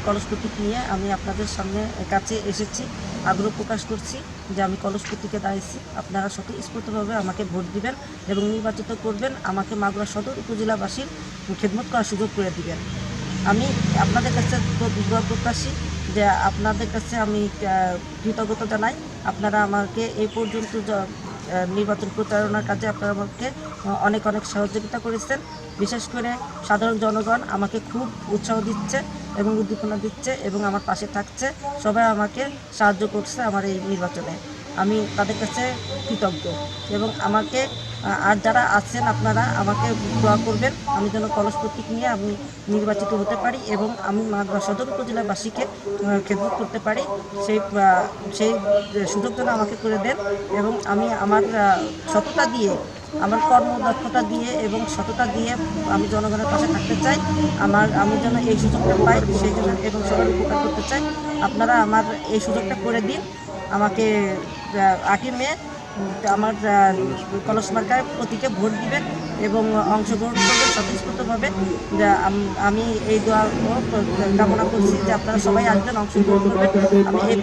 কলস প্রতীক নিয়ে আমি আপনাদের সামনে কাছে এসেছি, আগ্রহ প্রকাশ করছি যে আমি কলস প্রতীকে দাঁড়িয়েছি। আপনারা স্বতঃস্ফূর্তভাবে আমাকে ভোট দিবেন এবং নির্বাচিত করবেন, আমাকে মাগুরা সদর উপজেলাবাসীর খেদমত করার সুযোগ করে দিবেন। আমি আপনাদের কাছে দোয়া প্রত্যাশী যে আপনাদের কাছে আমি কৃতজ্ঞতা জানাই। আপনারা আমাকে এই পর্যন্ত নির্বাচন প্রচারণার কাজে আপনারা আমাকে অনেক অনেক সহযোগিতা করেছেন। বিশেষ করে সাধারণ জনগণ আমাকে খুব উৎসাহ দিচ্ছে এবং উদ্দীপনা দিচ্ছে এবং আমার পাশে থাকছে। সবাই আমাকে সাহায্য করছে আমার এই নির্বাচনে। আমি তাদের কাছে কৃতজ্ঞ এবং আমাকে আর যারা আছেন আপনারা আমাকে দোয়া করবেন আমি যেন কলস প্রতীক নিয়ে আমি নির্বাচিত হতে পারি এবং আমি মাগুরা সদর উপজেলাবাসীকে খেদমত করতে পারি। সেই সুযোগ যেন আমাকে করে দেন এবং আমি আমার সততা দিয়ে, আমার কর্মদক্ষতা দিয়ে এবং সততা দিয়ে আমি জনগণের পাশে থাকতে চাই। আমি যেন এই সুযোগটা পাই সেই জন্য এবং সবার উপকার করতে চাই। আপনারা আমার এই সুযোগটা করে দিন। আমাকে 8ই মে আমার কলস মার্কার প্রতীকে ভোট দিবেন এবং অংশগ্রহণ করবেন স্বতঃস্ফূর্তভাবে। আমি এই দোয়া কামনা করছি যে আপনারা সবাই আসবেন, অংশগ্রহণ করবেন। আমি এই